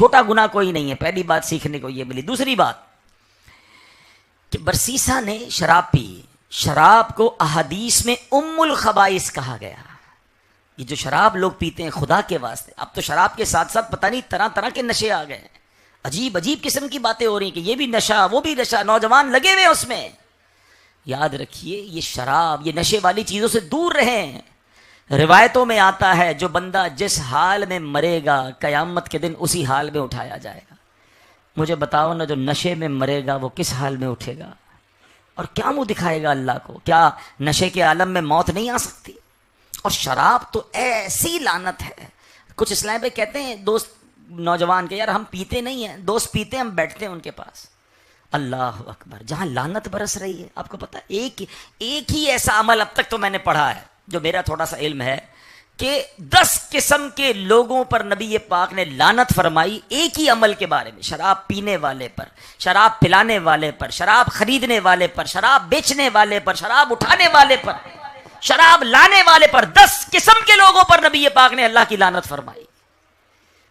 چھوٹا گناہ کوئی نہیں ہے. پہلی بات سیکھنے کو یہ ملی. دوسری بات کہ برسیسا نے شراب پی. شراب کو احادیث میں ام الخبائث کہا گیا. یہ جو شراب لوگ پیتے ہیں خدا کے واسطے، اب تو شراب کے ساتھ ساتھ پتہ نہیں طرح طرح کے نشے آ گئے ہیں، عجیب عجیب قسم کی باتیں ہو رہی ہیں کہ یہ بھی نشہ وہ بھی نشہ، نوجوان لگے ہوئے اس میں. یاد رکھیے یہ شراب، یہ نشے والی چیزوں سے دور رہیں. روایتوں میں آتا ہے جو بندہ جس حال میں مرے گا قیامت کے دن اسی حال میں اٹھایا جائے گا. مجھے بتاؤ نا، جو نشے میں مرے گا وہ کس حال میں اٹھے گا اور کیا منہ دکھائے گا اللہ کو؟ کیا نشے کے عالم میں موت نہیں آ سکتی؟ اور شراب تو ایسی لعنت ہے. کچھ اسلام پہ کہتے ہیں دوست نوجوان کے، یار ہم پیتے نہیں ہیں، دوست پیتے ہیں، ہم بیٹھتے ہیں ان کے پاس. اللہ اکبر، جہاں لعنت برس رہی ہے. آپ کو پتا ایک ہی ایسا عمل اب تک تو میں نے پڑھا ہے جو میرا تھوڑا سا علم ہے کہ 10 قسم کے لوگوں پر نبی پاک نے لعنت فرمائی ایک ہی عمل کے بارے میں. شراب پینے والے پر، شراب پلانے والے پر، شراب خریدنے والے پر، شراب بیچنے والے پر، شراب اٹھانے والے پر، شراب لانے والے پر، 10 قسم کے لوگوں پر نبی پاک نے اللہ کی لعنت فرمائی.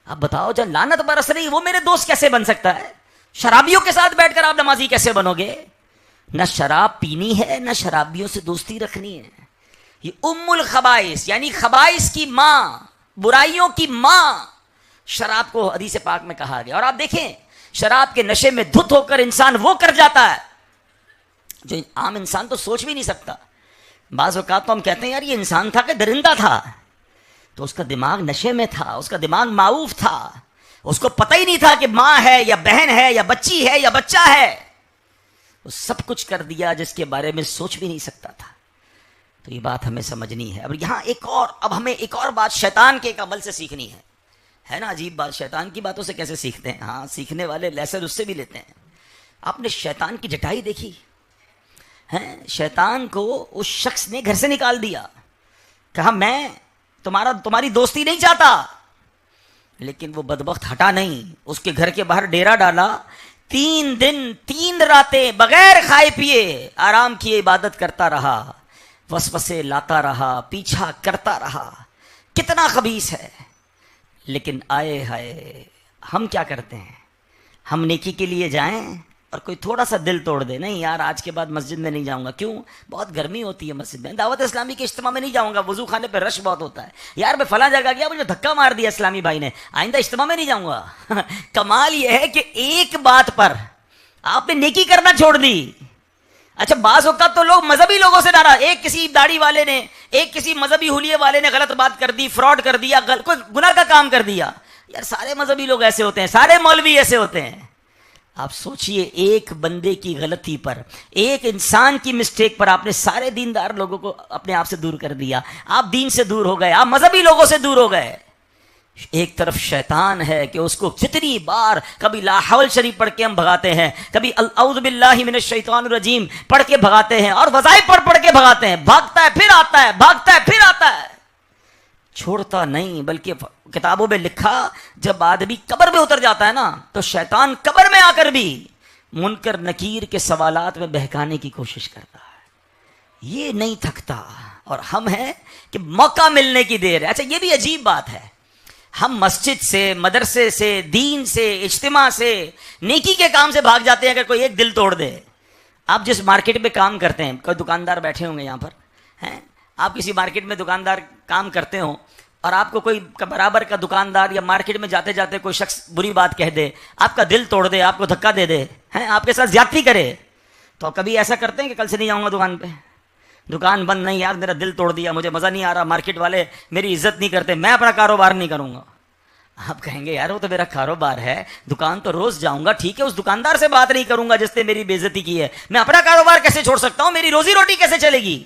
اب بتاؤ جب لعنت برس رہی وہ میرے دوست کیسے بن سکتا ہے؟ شرابیوں کے ساتھ بیٹھ کر آپ نمازی کیسے بنو گے؟ نہ شراب پینی ہے نہ شرابیوں سے دوستی رکھنی ہے. یہ ام الخبائث یعنی خبائث کی ماں، برائیوں کی ماں شراب کو حدیث پاک میں کہا گیا. اور آپ دیکھیں شراب کے نشے میں دھت ہو کر انسان وہ کر جاتا ہے جو عام انسان تو سوچ بھی نہیں سکتا. بعض اوقات تو ہم کہتے ہیں یار یہ انسان تھا کہ درندہ تھا، تو اس کا دماغ نشے میں تھا، اس کا دماغ معوف تھا، اس کو پتہ ہی نہیں تھا کہ ماں ہے یا بہن ہے یا بچی ہے یا بچہ ہے. وہ سب کچھ کر دیا جس کے بارے میں سوچ بھی نہیں سکتا تھا. تو یہ بات ہمیں سمجھنی ہے. اب یہاں ہمیں ایک اور بات شیطان کے ایک عمل سے سیکھنی ہے نا. عجیب بات، شیطان کی باتوں سے کیسے سیکھتے ہیں؟ ہاں سیکھنے والے لیسن اس سے بھی لیتے ہیں. آپ نے شیطان کی جٹائی دیکھی ہے؟ شیطان کو اس شخص نے گھر سے نکال دیا، کہا میں تمہاری دوستی نہیں چاہتا، لیکن وہ بدبخت ہٹا نہیں. اس کے گھر کے باہر ڈیرا ڈالا، 3 دن 3 راتیں بغیر کھائے پیے آرام کیے عبادت کرتا رہا، وسوسے لاتا رہا، پیچھا کرتا رہا. کتنا خبیث ہے. لیکن آئے ہائے ہم کیا کرتے ہیں؟ ہم نیکی کے لیے جائیں اور کوئی تھوڑا سا دل توڑ دے، نہیں یار آج کے بعد مسجد میں نہیں جاؤں گا. کیوں؟ بہت گرمی ہوتی ہے مسجد میں. دعوت اسلامی کے اجتماع میں نہیں جاؤں گا، وضو خانے پہ رش بہت ہوتا ہے. یار میں فلاں جگہ گیا، مجھے دھکا مار دیا اسلامی بھائی نے، آئندہ اجتماع میں نہیں جاؤں گا. کمال یہ ہے کہ ایک بات پر آپ نے نیکی کرنا چھوڑ دی. اچھا بعض اوقات تو لوگ مذہبی لوگوں سے ناراض، ایک کسی داڑھی والے نے، ایک کسی مذہبی حلیے والے نے غلط بات کر دی، فراڈ کر دیا، کوئی گناہ کا کام کر دیا. یار سارے مذہبی لوگ ایسے ہوتے ہیں، سارے مولوی ایسے ہوتے ہیں. آپ سوچئے ایک بندے کی غلطی پر، ایک انسان کی مسٹیک پر آپ نے سارے دیندار لوگوں کو اپنے آپ سے دور کر دیا. آپ دین سے دور ہو گئے، آپ مذہبی لوگوں سے دور ہو گئے. ایک طرف شیطان ہے کہ اس کو جتنی بار کبھی لا حول شریف پڑھ کے ہم بھگاتے ہیں، کبھی اعوذ باللہ من الشیطان الرجیم پڑھ کے بھگاتے ہیں، اور وظائف پڑھ کے بھگاتے ہیں. بھاگتا ہے پھر آتا ہے، بھاگتا ہے پھر آتا ہے، چھوڑتا نہیں. بلکہ کتابوں میں لکھا جب آدمی قبر میں اتر جاتا ہے نا تو شیطان قبر میں آ کر بھی منکر نکیر کے سوالات میں بہکانے کی کوشش کرتا ہے. یہ نہیں تھکتا. اور ہم ہیں کہ موقع ملنے کی دیر ہے. اچھا یہ بھی عجیب بات ہے، ہم مسجد سے، مدرسے سے، دین سے، اجتماع سے، نیکی کے کام سے بھاگ جاتے ہیں اگر کوئی ایک دل توڑ دے. آپ جس مارکیٹ میں کام کرتے ہیں، کوئی دکاندار بیٹھے ہوں گے یہاں پر ہیں، آپ کسی مارکیٹ میں دکاندار کام کرتے ہوں اور آپ کو کوئی برابر کا دکاندار یا مارکیٹ میں جاتے جاتے کوئی شخص بری بات کہہ دے، آپ کا دل توڑ دے، آپ کو دھکا دے دے، ہیں آپ کے ساتھ زیادتی کرے، تو کبھی ایسا کرتے ہیں کہ کل سے نہیں جاؤں گا دکان پہ، دکان بند؟ نہیں یار میرا دل توڑ دیا، مجھے مزہ نہیں آ رہا، مارکیٹ والے میری عزت نہیں کرتے، میں اپنا کاروبار نہیں کروں گا. آپ کہیں گے یار وہ تو میرا کاروبار ہے، دکان تو روز جاؤں گا، ٹھیک ہے اس دکاندار سے بات نہیں کروں گا جس نے میری بے عزتی کی ہے، میں اپنا کاروبار کیسے چھوڑ سکتا ہوں؟ میری روزی روٹی کیسے چلے گی؟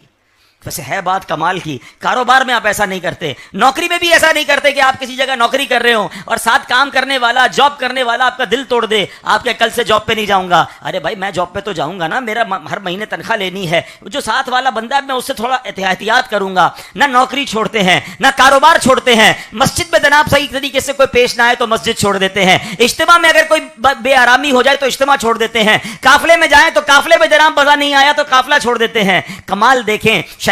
ویسے ہے بات کمال کی، کاروبار میں آپ ایسا نہیں کرتے، نوکری میں بھی ایسا نہیں کرتے کہ آپ کسی جگہ نوکری کر رہے ہوں اور ساتھ کام کرنے والا، جاب کرنے والا آپ کا دل توڑ دے، آپ کے کل سے جاب پہ نہیں جاؤں گا. ارے بھائی میں جاب پہ تو جاؤں گا نا، میرا ہر مہینے تنخواہ لینی ہے. جو ساتھ والا بندہ ہے میں اس سے تھوڑا احتیاط کروں گا. نہ نوکری چھوڑتے ہیں نہ کاروبار چھوڑتے ہیں. مسجد میں جناب صحیح طریقے سے کوئی پیش نہ آئے تو مسجد چھوڑ دیتے ہیں. اجتماع میں اگر کوئی بے آرامی ہو جائے تو اجتماع چھوڑ دیتے ہیں. قافلے میں جائیں تو قافلے میں جناب مزہ نہیں آیا تو قافلہ چھوڑ دیتے ہیں. کمال دیکھیں